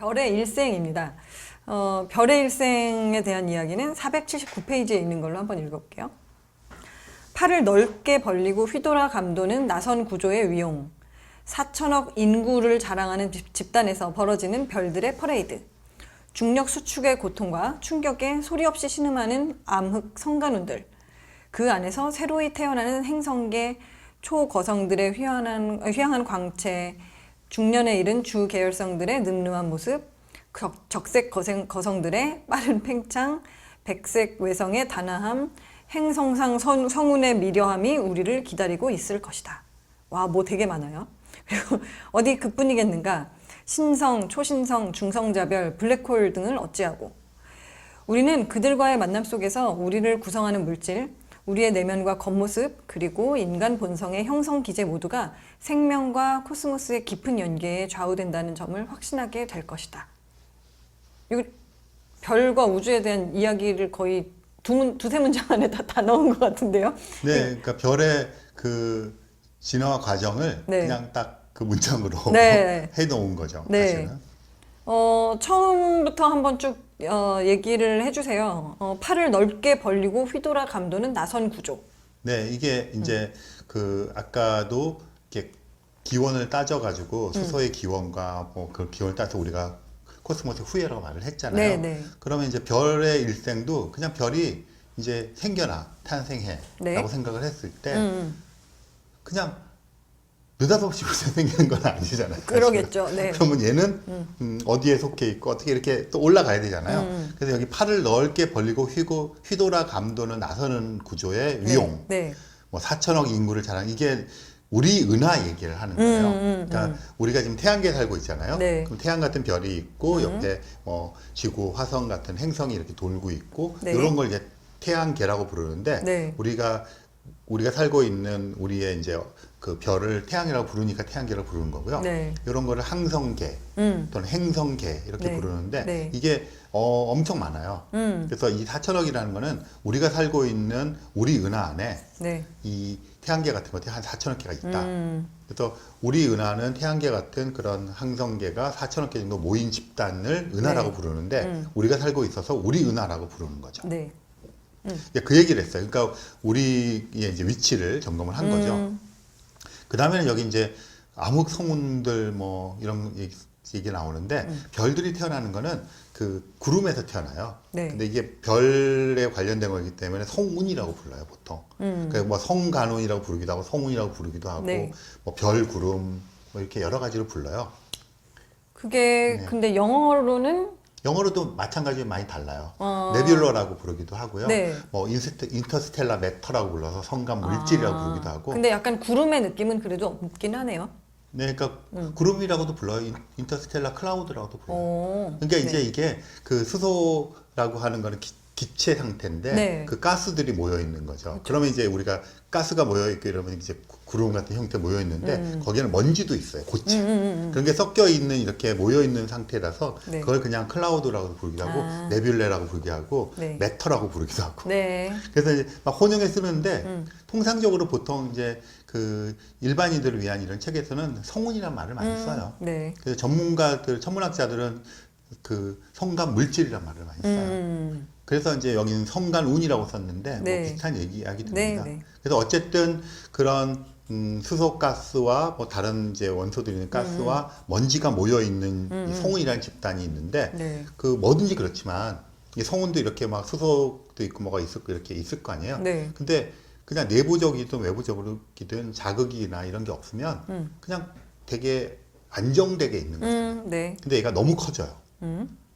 별의 일생입니다. 별의 일생에 대한 이야기는 479페이지에 있는 걸로 한번 읽어볼게요. 팔을 넓게 벌리고 휘돌아 감도는 나선 구조의 위용. 4천억 인구를 자랑하는 집단에서 벌어지는 별들의 퍼레이드. 중력 수축의 고통과 충격에 소리 없이 신음하는 암흑 성간운들. 그 안에서 새로이 태어나는 행성계 초거성들의 휘황한 광채, 중년에 이른 주 계열성들의 늠름한 모습, 적색 거성들의 빠른 팽창, 백색 외성의 단아함, 행성상 성운의 미려함이 우리를 기다리고 있을 것이다. 와, 뭐 되게 많아요. 그리고 어디 그뿐이겠는가? 신성, 초신성, 중성자별, 블랙홀 등을 어찌하고. 우리는 그들과의 만남 속에서 우리를 구성하는 물질, 우리의 내면과 겉모습, 그리고 인간 본성의 형성 기제 모두가 생명과 코스모스의 깊은 연계에 좌우된다는 점을 확신하게 될 것이다. 이거 별과 우주에 대한 이야기를 거의 두세 문장 안에 다 넣은 것 같은데요. 네, 그러니까 별의 그 진화 과정을 네. 그냥 딱 그 문장으로 네. 해놓은 거죠. 네. 사실은. 처음부터 한번 쭉 얘기를 해주세요. 팔을 넓게 벌리고 휘돌아 감도는 나선 구조. 네, 이게 이제 그 아까도 이렇게 기원을 따져가지고 수소의 기원과 뭐 그 기원을 따서 우리가 코스모스 후예라고 말을 했잖아요. 네, 네. 그러면 이제 별의 일생도 그냥 별이 이제 생겨나 탄생해라고 네. 생각을 했을 때 그냥 느닷없이 생기는 건 아니잖아요. 사실은. 그러겠죠. 네. 그러면 얘는 어디에 속해 있고 어떻게 이렇게 또 올라가야 되잖아요. 그래서 여기 팔을 넓게 벌리고 휘돌아 감도는 나서는 구조의 위용. 네. 뭐 4천억 인구를 자랑 이게 우리 은하 얘기를 하는 거예요. 그러니까 우리가 지금 태양계에 살고 있잖아요. 네. 그럼 태양 같은 별이 있고 옆에 뭐 지구, 화성 같은 행성이 이렇게 돌고 있고 네. 이런 걸 이제 태양계라고 부르는데 네. 우리가 살고 있는 우리의 이제 그 별을 태양이라고 부르니까 태양계라고 부르는 거고요. 네. 이런 거를 항성계 또는 행성계 이렇게 네. 부르는데 네. 이게 엄청 많아요. 그래서 이 4천억이라는 거는 우리가 살고 있는 우리 은하 안에 네. 이 태양계 같은 것들이 한 4천억 개가 있다. 그래서 우리 은하는 태양계 같은 그런 항성계가 4천억 개 정도 모인 집단을 은하라고 네. 부르는데 우리가 살고 있어서 우리 은하라고 부르는 거죠. 네. 그 얘기를 했어요. 그러니까 우리의 이제 위치를 점검을 한 거죠. 그 다음에는 여기 이제 암흑 성운들 뭐 이런 얘기 나오는데 별들이 태어나는 거는 그 구름에서 태어나요. 네. 근데 이게 별에 관련된 거기 때문에 성운이라고 불러요, 보통. 그러니까 뭐 성간운이라고 부르기도 하고 성운이라고 부르기도 하고 네. 뭐 별구름 뭐 이렇게 여러 가지로 불러요. 그게 네. 근데 영어로는 영어로도 마찬가지로 많이 달라요. 어. 네뷸러라고 부르기도 하고요. 네. 뭐 인터스텔라 매터라고 불러서 성간 물질이라고 부르기도 하고. 근데 약간 구름의 느낌은 그래도 없긴 하네요. 네, 그러니까 구름이라고도 불러요. 인터스텔라 클라우드라고도 불러요. 오. 그러니까 이제 네. 이게 그 수소라고 하는 거는 기체 상태인데 네. 그 가스들이 모여 있는 거죠. 그러면 이제 우리가 가스가 모여 있고 이러면 이제 구름 같은 형태 모여 있는데 거기에는 먼지도 있어요. 고체. 그런 게 섞여 있는 이렇게 모여 있는 상태라서 네. 그걸 그냥 클라우드라고 부르기도 하고 네뷸레라고 부르기도 하고 네. 매터라고 부르기도 하고. 네. 그래서 이제 막 혼용해 쓰는데 통상적으로 보통 이제 그 일반인들을 위한 이런 책에서는 성운이라는 말을 많이 써요. 네. 그래서 천문학자들은 그 성간 물질이라는 말을 많이 써요. 그래서 이제 여기는 성간운이라고 썼는데 네. 뭐 비슷한 이야기 네, 듭니다. 네. 그래서 어쨌든 그런 수소가스와 뭐 다른 이제 원소들이 있는 가스와 먼지가 모여 있는 이 성운이라는 집단이 있는데 네. 그 뭐든지 그렇지만 이 성운도 이렇게 막 수소도 있고 뭐가 있을 이렇게 있을 거 아니에요. 네. 근데 그냥 내부적이든 외부적이든 자극이나 이런 게 없으면 그냥 되게 안정되게 있는 거죠. 네. 근데 얘가 너무 커져요.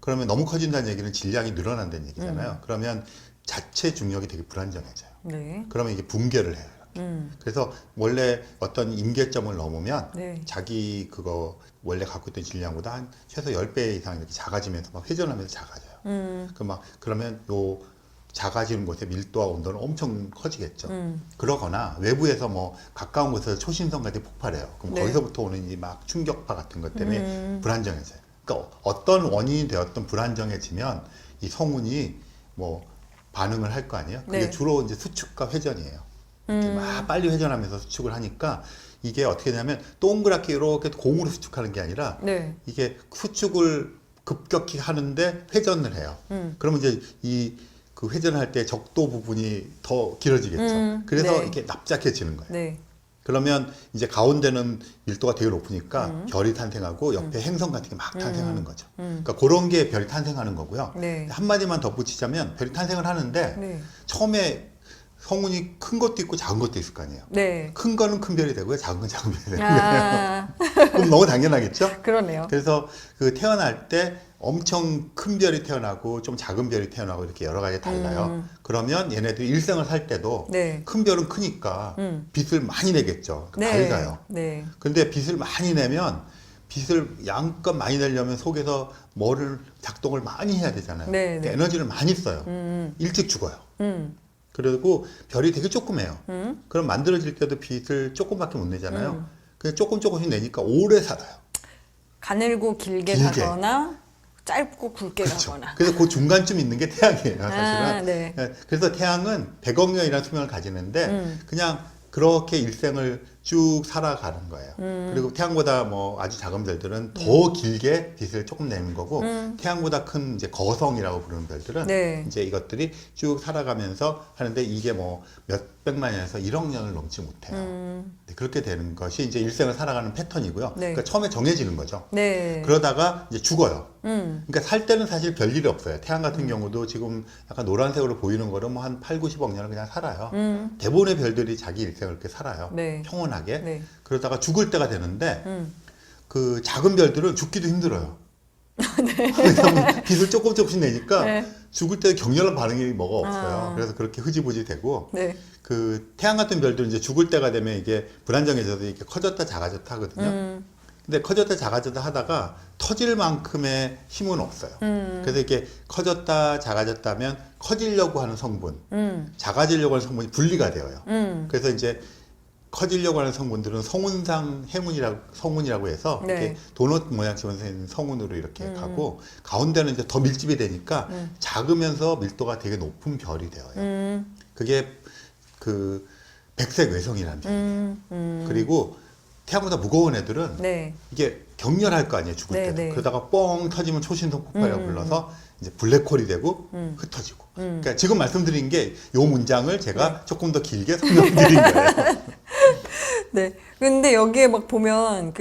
그러면 너무 커진다는 얘기는 질량이 늘어난다는 얘기잖아요. 그러면 자체 중력이 되게 불안정해져요. 네. 그러면 이게 붕괴를 해요. 이렇게. 그래서 원래 어떤 임계점을 넘으면 네. 자기 그거 원래 갖고 있던 질량보다 한 최소 10배 이상 이렇게 작아지면서 막 회전하면서 작아져요. 그러면 요 작아지는 곳의 밀도와 온도는 엄청 커지겠죠. 그러거나 외부에서 뭐 가까운 곳에서 초신성 같은 게 폭발해요. 그럼 네. 거기서부터 오는 이 막 충격파 같은 것 때문에 불안정해져요. 그러니까 어떤 원인이 되었든 불안정해지면 이 성운이 뭐 반응을 할 거 아니에요. 그게 네. 주로 이제 수축과 회전이에요. 이렇게 막 빨리 회전하면서 수축을 하니까 이게 어떻게 되냐면 동그랗게 이렇게 공으로 수축하는 게 아니라 네. 이게 수축을 급격히 하는데 회전을 해요. 그러면 이제 그 회전할 때 적도 부분이 더 길어지겠죠. 그래서 네. 이렇게 납작해지는 거예요. 네. 그러면 이제 가운데는 밀도가 되게 높으니까 별이 탄생하고 옆에 행성 같은 게 막 탄생하는 거죠. 그러니까 그런 게 별이 탄생하는 거고요. 네. 한마디만 덧붙이자면 별이 탄생을 하는데 네. 처음에 성운이 큰 것도 있고 작은 것도 있을 거 아니에요. 네. 큰 거는 큰 별이 되고요. 작은 건 작은 별이 되는 아, 거예요. 그럼 너무 당연하겠죠? 그러네요. 그래서 그 태어날 때 엄청 큰 별이 태어나고 좀 작은 별이 태어나고 이렇게 여러 가지 달라요. 그러면 얘네들이 일생을 살 때도 네. 큰 별은 크니까 빛을 많이 내겠죠. 네. 밝아요. 네. 근데 빛을 많이 내면 빛을 양껏 많이 내려면 속에서 뭐를 작동을 많이 해야 되잖아요. 네, 그러니까 네. 에너지를 많이 써요. 일찍 죽어요. 음. 그리고 별이 되게 조그매요. 그럼 만들어질 때도 빛을 조금밖에 못 내잖아요. 그냥 조금씩 내니까 오래 살아요. 가늘고 길게 가거나 짧고 굵게 그렇죠. 가거나. 그래서 그 중간쯤 있는 게 태양이에요, 사실은. 아, 네. 그래서 태양은 100억 년이라는 수명을 가지는데 그냥 그렇게 일생을 쭉 살아가는 거예요. 그리고 태양보다 뭐 아주 작은 별들은 더 길게 빛을 조금 내는 거고 태양보다 큰 이제 거성이라고 부르는 별들은 네. 이제 이것들이 쭉 살아가면서 하는데 이게 뭐 몇백만 년에서 1억 년을 넘지 못해요. 네, 그렇게 되는 것이 이제 일생을 살아가는 패턴이고요. 네. 그러니까 처음에 정해지는 거죠. 네. 그러다가 이제 죽어요. 그러니까 살 때는 사실 별일이 없어요. 태양 같은 경우도 지금 약간 노란색으로 보이는 거는 뭐 한 8, 90억 년을 그냥 살아요. 대부분의 별들이 자기 일생을 이렇게 살아요. 네. 평온하게. 네. 그러다가 죽을 때가 되는데 그 작은 별들은 죽기도 힘들어요. 왜냐면 빛을 조금씩 내니까 네. 죽을 때 격렬한 반응이 뭐가 없어요. 아. 그래서 그렇게 흐지부지 되고 네. 그 태양 같은 별들은 이제 죽을 때가 되면 이게 불안정해져서 이렇게 커졌다 작아졌다 하거든요. 근데 커졌다 작아졌다 하다가 터질 만큼의 힘은 없어요. 그래서 이렇게 커졌다 작아졌다 하면 커지려고 하는 성분, 작아지려고 하는 성분이 분리가 되어요. 그래서 이제 커지려고 하는 성분들은 성운상 성운이라고 해서 네. 이렇게 도넛 모양처럼 생긴 성운으로 이렇게 가고 가운데는 이제 더 밀집이 되니까 작으면서 밀도가 되게 높은 별이 되어요. 그게 그 백색 외성이라는 별이에요. 그리고 태양보다 무거운 애들은 네. 이게 격렬할 거 아니에요, 죽을 네, 때도. 네. 그러다가 뻥 터지면 초신성 폭발이라고 불러서 이제 블랙홀이 되고 흩어지고. 그러니까 지금 말씀드린 게 이 문장을 제가 조금 더 길게 설명드린 거예요. 네. 근데 여기에 막 보면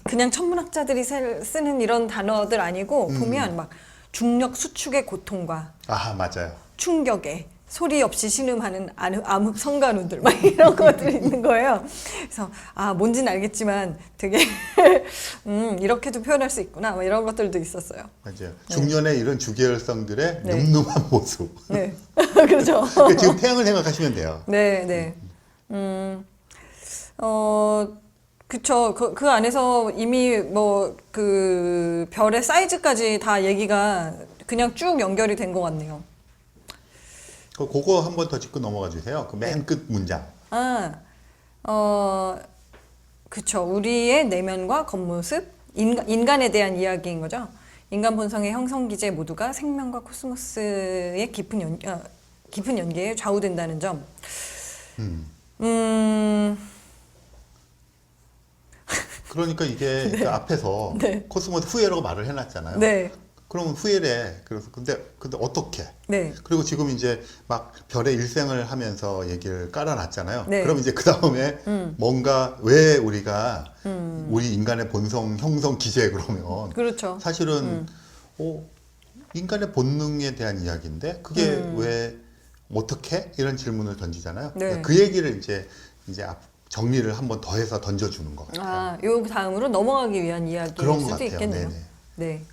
그냥 천문학자들이 쓰는 이런 단어들 아니고 보면 막 중력 수축의 고통과 아, 맞아요. 충격에 소리 없이 신음하는 암흑 성간우들 막 이런 것들이 있는 거예요. 그래서 뭔지는 알겠지만 되게 이렇게도 표현할 수 있구나 막 이런 것들도 있었어요. 맞아요. 중년의 이런 주계열성들의 네. 늠름한 모습. 네. 그렇죠. 그러니까 지금 태양을 생각하시면 돼요. 네, 네. 그쵸. 그 안에서 이미 뭐 그 별의 사이즈까지 다 얘기가 그냥 쭉 연결이 된 것 같네요. 그거 한 번 더 짚고 넘어가 주세요. 그 맨 끝 문장. 그쵸. 우리의 내면과 겉모습, 인간에 대한 이야기인 거죠. 인간 본성의 형성 기제 모두가 생명과 코스모스의 깊은 연계에 좌우된다는 점. 그러니까 이게 그 앞에서 네. 코스모스 후예라고 말을 해놨잖아요. 네. 그러면 후예래. 그래서 근데 어떻게? 네. 그리고 지금 이제 막 별의 일생을 하면서 얘기를 깔아놨잖아요. 네. 그럼 이제 그 다음에 뭔가 왜 우리가 우리 인간의 본성 형성 기제 그러면 그렇죠. 사실은 인간의 본능에 대한 이야기인데 그게 왜 어떻게 이런 질문을 던지잖아요. 네. 그 얘기를 이제 정리를 한번 더해서 던져주는 것 같아요. 요 다음으로 넘어가기 위한 이야기일 그런 것 수도 같아요. 있겠네요. 네네. 네.